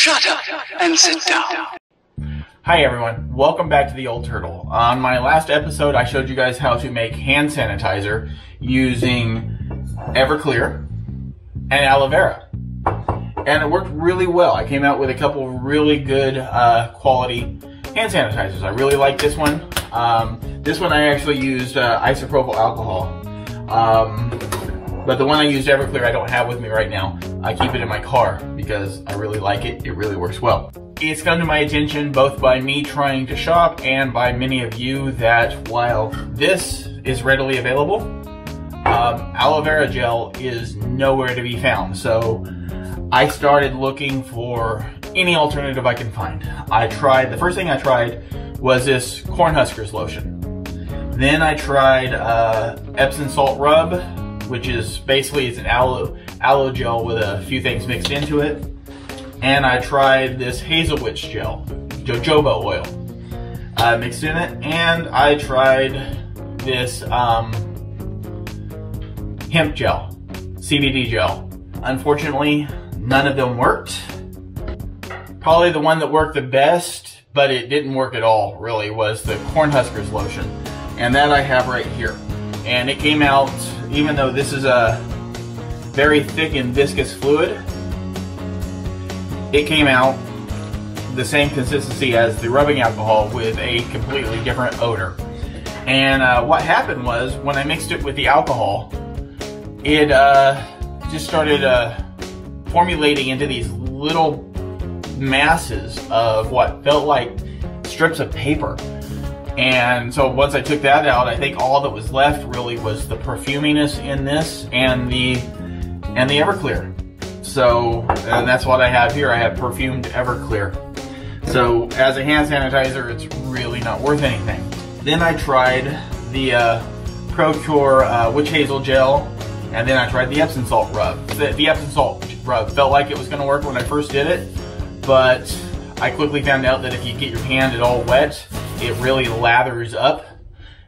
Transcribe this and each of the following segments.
Shut up and sit down. Hi everyone, welcome back to the Old Turtle. On my last episode I showed you guys how to make hand sanitizer using Everclear and aloe vera. And it worked really well. I came out with a couple of really good quality hand sanitizers. I really like this one. This one I actually used isopropyl alcohol. But the one I used, Everclear, I don't have with me right now. I keep it in my car because I really like it. It really works well. It's come to my attention both by me trying to shop and by many of you that while this is readily available, aloe vera gel is nowhere to be found. So I started looking for any alternative I can find. The first thing I tried was this Cornhuskers lotion. Then I tried Epsom salt rub, which is basically it's an aloe gel with a few things mixed into it. And I tried this hazelwood gel, jojoba oil, mixed in it. And I tried this hemp gel, CBD gel. Unfortunately, none of them worked. Probably the one that worked the best, but it didn't work at all, really, was the Cornhuskers lotion. And that I have right here. And it came out, even though this is a very thick and viscous fluid, it came out the same consistency as the rubbing alcohol with a completely different odor. And what happened was, when I mixed it with the alcohol, it just started formulating into these little masses of what felt like strips of paper. And so once I took that out, I think all that was left really was the perfuminess in this and the Everclear. So, and that's what I have here. I have perfumed Everclear. So as a hand sanitizer, it's really not worth anything. Then I tried the ProCure witch hazel gel, and then I tried the Epsom salt rub. The Epsom salt rub felt like it was going to work when I first did it, but I quickly found out that if you get your hand at all wet, it really lathers up,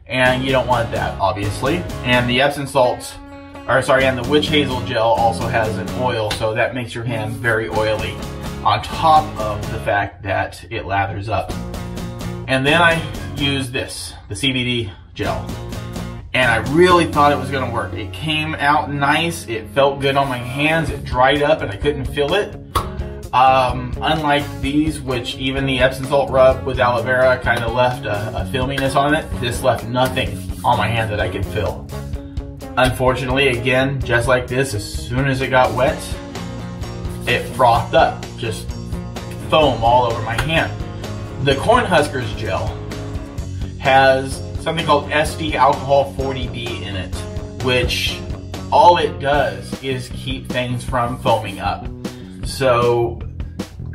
and you don't want that, obviously. And the Epsom salt, and the witch hazel gel also has an oil, so that makes your hand very oily, on top of the fact that it lathers up. And then I used this, the CBD gel, and I really thought it was going to work. It came out nice, it felt good on my hands, it dried up and I couldn't feel it. Unlike these, which even the Epsom salt rub with aloe vera kind of left a filminess on it, this left nothing on my hand that I could feel. Unfortunately, again, just like this, as soon as it got wet, it frothed up, just foam all over my hand. The Cornhuskers gel has something called SD alcohol 40B in it, which all it does is keep things from foaming up. So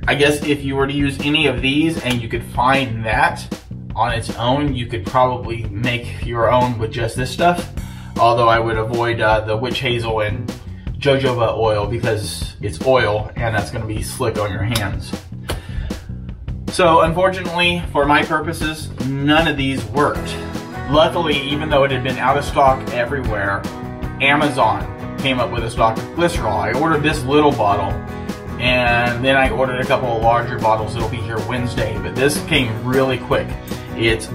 I guess if you were to use any of these and you could find that on its own, you could probably make your own with just this stuff. Although I would avoid the witch hazel and jojoba oil because it's oil and that's going to be slick on your hands. So unfortunately, for my purposes, none of these worked. Luckily, even though it had been out of stock everywhere, Amazon came up with a stock of glycerol. I ordered this little bottle, and then I ordered a couple of larger bottles that'll be here Wednesday, but this came really quick. It's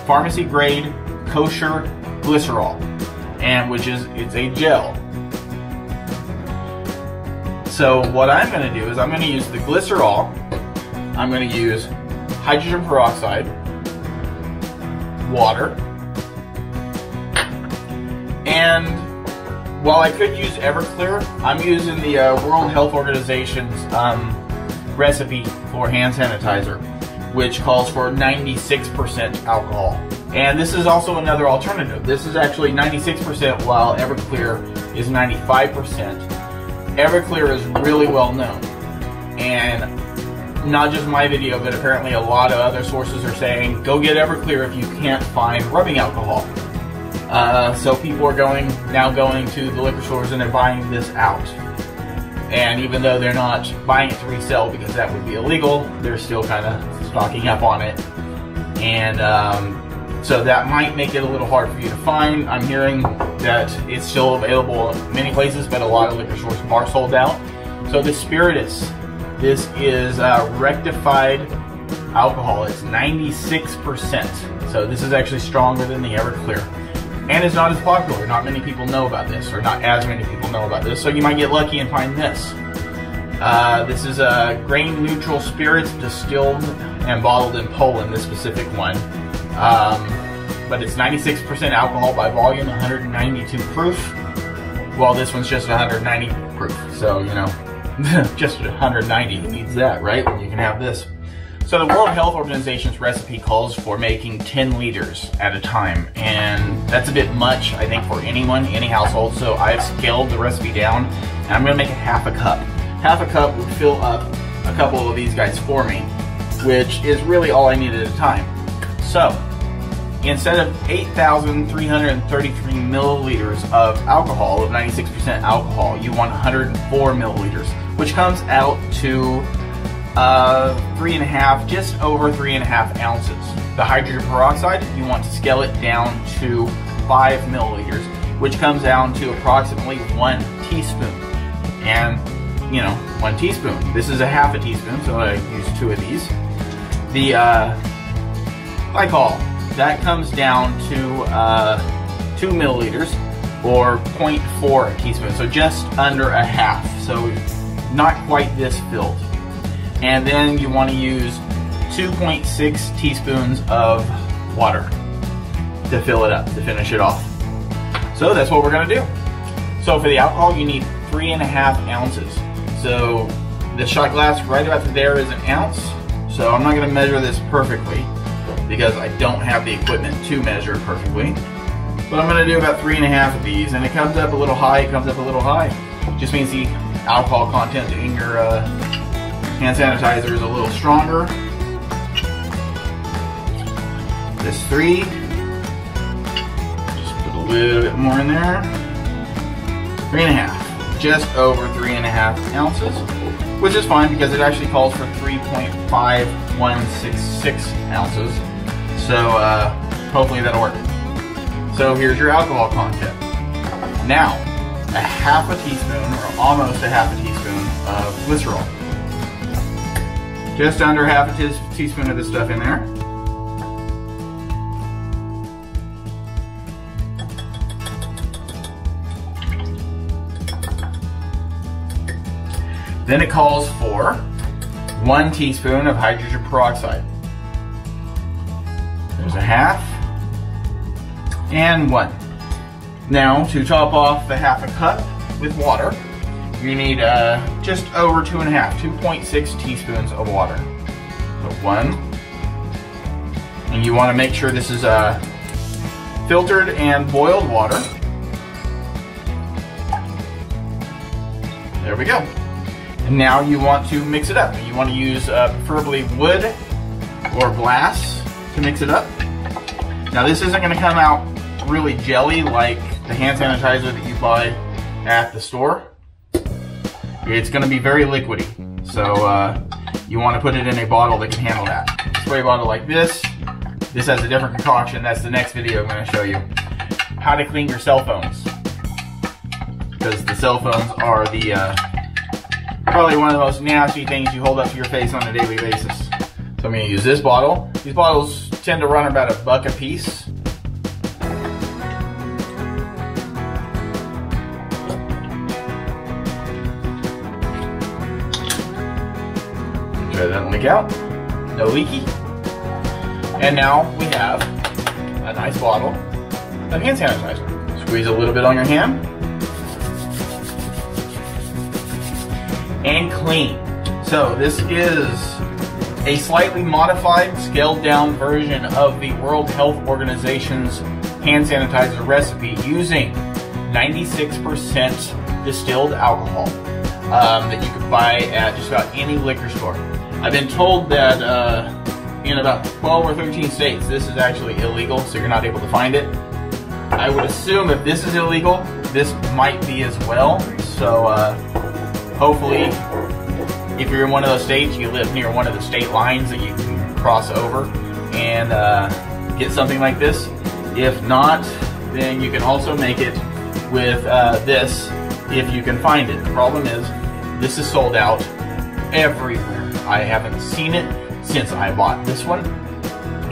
pharmacy grade kosher glycerol, and it's a gel. So what I'm going to do is I'm going to use the glycerol, I'm going to use hydrogen peroxide, water, and while I could use Everclear, I'm using the World Health Organization's recipe for hand sanitizer, which calls for 96% alcohol. And this is also another alternative. This is actually 96% while Everclear is 95%. Everclear is really well known. And not just my video, but apparently a lot of other sources are saying, go get Everclear if you can't find rubbing alcohol. So people are now going to the liquor stores and they're buying this out. And even though they're not buying it to resell because that would be illegal, they're still kind of stocking up on it. And so that might make it a little hard for you to find. I'm hearing that it's still available in many places, but a lot of liquor stores are sold out. So the Spiritus This is rectified alcohol. It's 96%. So this is actually stronger than the Everclear. And it's not as popular. Not many people know about this, or not as many people know about this. So you might get lucky and find this. This is a grain neutral spirits distilled and bottled in Poland, this specific one. But it's 96% alcohol by volume, 192 proof. Well, this one's just 190 proof. So, you know, just 190, who needs that, right? When you can have this. So the World Health Organization's recipe calls for making 10 liters at a time. And that's a bit much, I think, for anyone, any household. So I've scaled the recipe down, and I'm gonna make a half a cup. Half a cup would fill up a couple of these guys for me, which is really all I need at a time. So, instead of 8,333 milliliters of alcohol, of 96% alcohol, you want 104 milliliters, which comes out to 3.5, just over 3.5 ounces. The hydrogen peroxide, you want to scale it down to 5 milliliters, which comes down to approximately 1 teaspoon. And you know, 1 teaspoon. This is a half a teaspoon, so I use 2 of these. The glycol, that comes down to 2 milliliters, or 0.4 teaspoons, so just under a half, so not quite this filled. And then you want to use 2.6 teaspoons of water to fill it up, to finish it off. So that's what we're going to do. So for the alcohol, you need 3.5 ounces. So the shot glass right about there is 1 ounce. So I'm not going to measure this perfectly because I don't have the equipment to measure perfectly. But I'm going to do about 3.5 of these, and it comes up a little high, it comes up a little high. Just means the alcohol content in your hand sanitizer is a little stronger. This 3. Just put a little bit more in there. 3.5. Just over 3.5 ounces, which is fine because it actually calls for 3.5166 ounces. So hopefully that'll work. So here's your alcohol content. Now, a half a teaspoon, or almost a half a teaspoon of glycerol. Just under half a teaspoon of this stuff in there. Then it calls for 1 teaspoon of hydrogen peroxide. There's a half and 1. Now, to top off the half a cup with water, you need just over 2.5, 2.6 teaspoons of water. So 1. And you want to make sure this is filtered and boiled water. There we go. And now you want to mix it up. You want to use preferably wood or glass to mix it up. Now this isn't going to come out really jelly like the hand sanitizer that you buy at the store. It's going to be very liquidy. So you want to put it in a bottle that can handle that. A spray bottle like this. This has a different concoction. That's the next video I'm going to show you. How to clean your cell phones. Because the cell phones are the probably one of the most nasty things you hold up to your face on a daily basis. So I'm going to use this bottle. These bottles tend to run about $1 a piece. Try that leak out. No leaky. And now we have a nice bottle of hand sanitizer. Squeeze a little bit on your hand. And clean. So this is a slightly modified, scaled down version of the World Health Organization's hand sanitizer recipe using 96% distilled alcohol that you can buy at just about any liquor store. I've been told that in about 12 or 13 states this is actually illegal, so you're not able to find it. I would assume if this is illegal, this might be as well. So hopefully, if you're in one of those states, you live near one of the state lines that you can cross over and get something like this. If not, then you can also make it with this if you can find it. The problem is, this is sold out everywhere. I haven't seen it since I bought this one.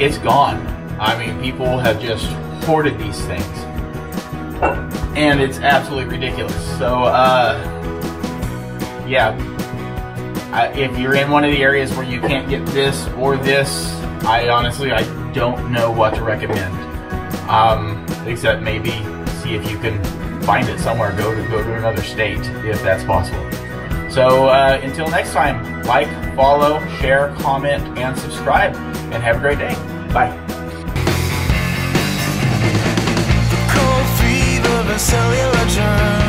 It's gone. I mean, people have just hoarded these things. And it's absolutely ridiculous. So, yeah. If you're in one of the areas where you can't get this or this, I don't know what to recommend. Except maybe see if you can find it somewhere. Go to another state if that's possible. So until next time, like, follow, share, comment, and subscribe. And have a great day. Bye. Cold fever, cellular germ.